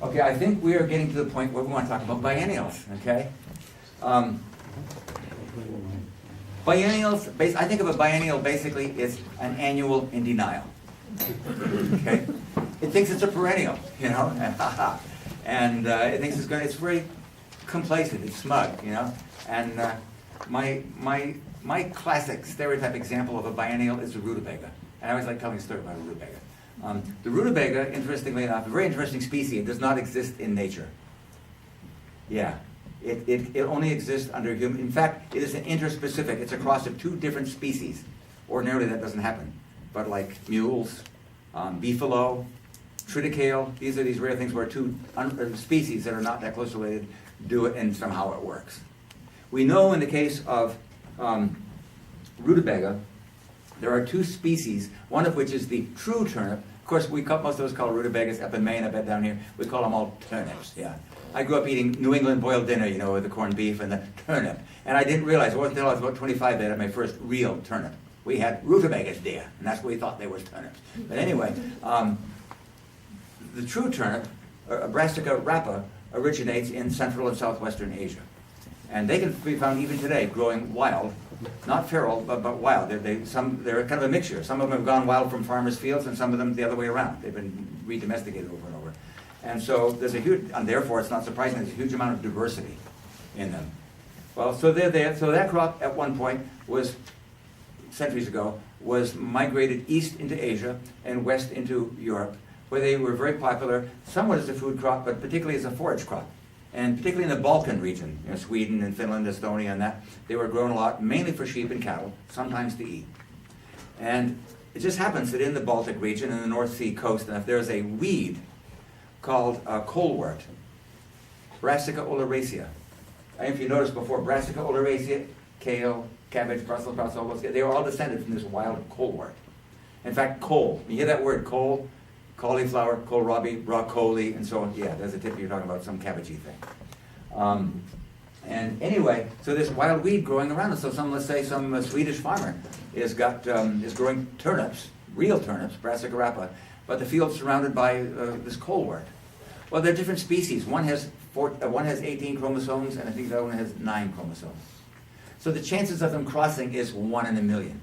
Okay, I think we are getting to the point where we want to talk about biennials, okay? Biennials, I think of a biennial basically as an annual in denial, okay? It thinks it's a perennial, you know, and it thinks it's very complacent, it's smug, you know? And my classic stereotype example of a biennial is the rutabaga. And I always like telling a story about a rutabaga. The rutabaga, interestingly enough, a very interesting species. It does not exist in nature. Yeah, it only exists under human. In fact, it is an interspecific. It's a cross of two different species. Ordinarily, that doesn't happen. But like mules, beefalo, triticale, these are these rare things where two species that are not that close related do it, and somehow it works. We know in the case of rutabaga, there are two species, one of which is the true turnip. Of course, most of us call rutabagas up in Maine, I bet down here, we call them all turnips, yeah. I grew up eating New England boiled dinner, you know, with the corned beef and the turnip. And I didn't realize, it wasn't until I was about 25 that I had my first real turnip. We had rutabagas there, and that's what we thought they were turnips. But anyway, the true turnip, Brassica rapa, originates in Central and Southwestern Asia. And they can be found even today growing wild. Not feral, but wild. They're kind of a mixture. Some of them have gone wild from farmers' fields, and some of them the other way around. They've been re-domesticated over and over. And so there's a huge, and therefore it's not surprising, there's a huge amount of diversity in them. Well, so they're there. So that crop at one point was, centuries ago, was migrated east into Asia and west into Europe, where they were very popular, somewhat as a food crop, but particularly as a forage crop. And particularly in the Balkan region, you know, Sweden and Finland, Estonia and that, they were grown a lot, mainly for sheep and cattle, sometimes to eat. And it just happens that in the Baltic region, in the North Sea coast, and if there's a weed called colewort, Brassica oleracea. I don't know if you noticed before, Brassica oleracea, kale, cabbage, Brussels sprouts, all those, they were all descended from this wild colewort. In fact, cole, you hear that word, cole? Cauliflower, kohlrabi, broccoli, and so on. Yeah, there's a tip you're talking about, some cabbagey thing. And anyway, so there's wild weed growing around us. So let's say some Swedish farmer is growing turnips, real turnips, Brassica rapa, but the field's surrounded by this colewort. Well, they're different species. One has 18 chromosomes, and I think the other one has 9 chromosomes. So the chances of them crossing is 1 in a million.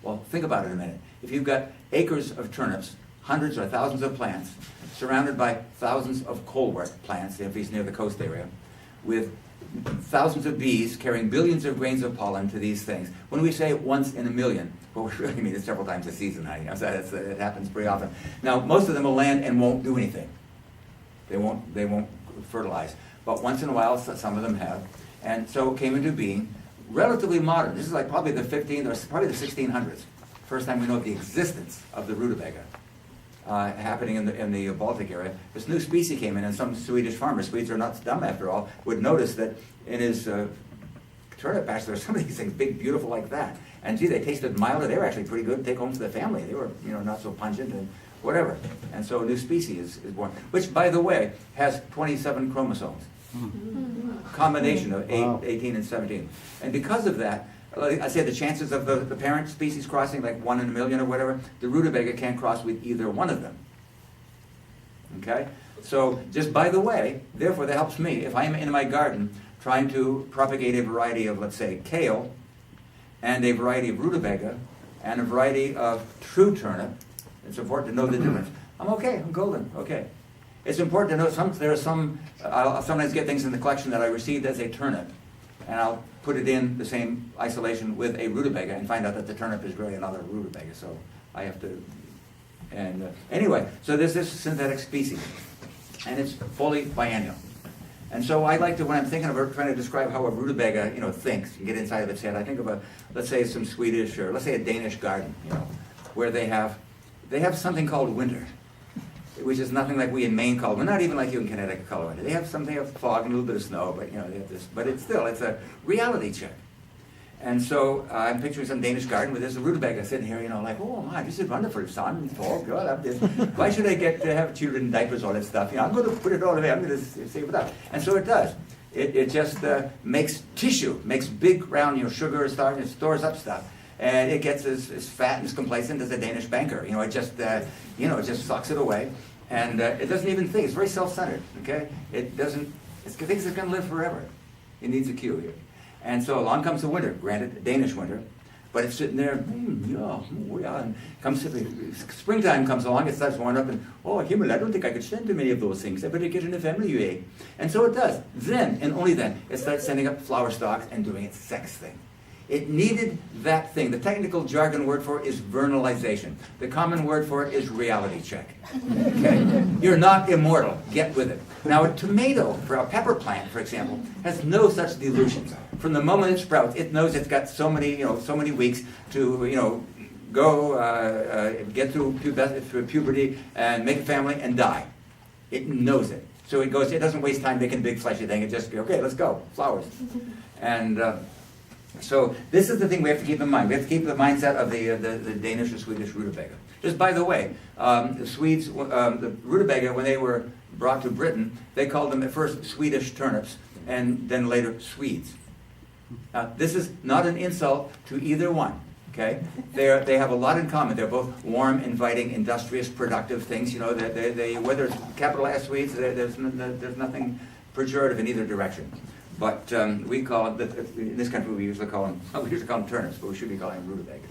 Well, think about it a minute. If you've got acres of turnips, hundreds or thousands of plants, surrounded by thousands of colewort plants, if he's near the coast area, with thousands of bees carrying billions of grains of pollen to these things. When we say once in a million, what we really mean is several times a season, honey. It happens pretty often. Now, most of them will land and won't do anything. They won't fertilize. But once in a while, some of them have. And so it came into being, relatively modern. This is like probably the 15th or probably the 1600s. First time we know of the existence of the rutabaga. Happening in the Baltic area. This new species came in, and some Swedish farmer, Swedes are not dumb after all, would notice that in his turnip patch there were some of these things big, beautiful like that. And gee, they tasted milder. They were actually pretty good to take home to the family. They were, you know, not so pungent and whatever. And so a new species is born, which, by the way, has 27 chromosomes. Combination of 18 and 17. And because of that, I said the chances of the parent species crossing, like 1 in a million or whatever, the rutabaga can't cross with either one of them. Okay? So, just by the way, therefore that helps me. If I'm in my garden trying to propagate a variety of, let's say, kale, and a variety of rutabaga, and a variety of true turnip, it's important to know the difference. I'm okay, I'm golden, okay. It's important to know I'll sometimes get things in the collection that I received as a turnip, and I'll put it in the same isolation with a rutabaga and find out that the turnip is really another rutabaga. So I have to, and anyway, so there's this synthetic species, and it's fully biennial. And so I like to, when I'm thinking of trying to describe how a rutabaga, you know, thinks and get inside of its head, I think of let's say some Swedish, or let's say a Danish garden, you know, where they have something called winter, which is nothing like we in Maine call. We're not even like you in Connecticut call winter. They have fog and a little bit of snow, but you know, they have this. But it's a reality check. And so I'm picturing some Danish garden where there's a rutabaga sitting here, you know, like, oh my, this is wonderful, sun, fog, God, I'm this. Why should I get to have children in diapers, all that stuff? You know, I'm going to put it all away. I'm going to save it up. And so it does. It just makes tissue, makes big round, you know, sugar, starch, and stores up stuff. And it gets as fat and as complacent as a Danish banker. You know, it just sucks it away. And it doesn't even think. It's very self-centered, okay? It thinks it's going to live forever. It needs a cue here. And so along comes the winter, granted, Danish winter, but it's sitting there, and springtime comes along, it starts warming up, and, oh, Himmel, I don't think I could send too many of those things. I better get in the family, eh? And so it does. Then, and only then, it starts sending up flower stalks and doing its sex thing. It needed that thing. The technical jargon word for it is vernalization. The common word for it is reality check. Okay? You're not immortal. Get with it. Now, a tomato, for a pepper plant, for example, has no such delusions. From the moment it sprouts, it knows it's got so many weeks to, go get through puberty and make a family and die. It knows it. So it goes. It doesn't waste time making a big fleshy thing. It just, okay, let's go, flowers. And so this is the thing we have to keep in mind. We have to keep the mindset of the Danish or Swedish rutabaga. Just by the way, the Swedes, the rutabaga, when they were brought to Britain, they called them at first Swedish turnips and then later Swedes. This is not an insult to either one. Okay, they have a lot in common. They're both warm, inviting, industrious, productive things. You know, they whether it's capital S Swedes, there's nothing pejorative in either direction. But we call it, in this country we usually call them turnips, but we should be calling them rutabagas.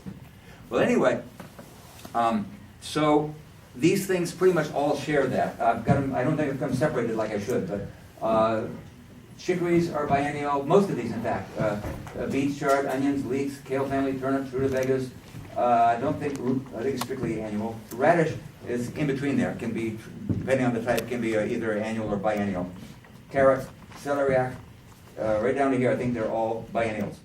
Well, anyway, so these things pretty much all share that. I've got them. I don't think I've got them separated like I should, but chicories are biennial. Most of these, in fact, beets, chard, onions, leeks, kale family, turnips, rutabagas. I think it's strictly annual. Radish is in between there. It can be, depending on the type, can be either annual or biennial. Carrots, celeriac. Right down to here, I think they're all biennials.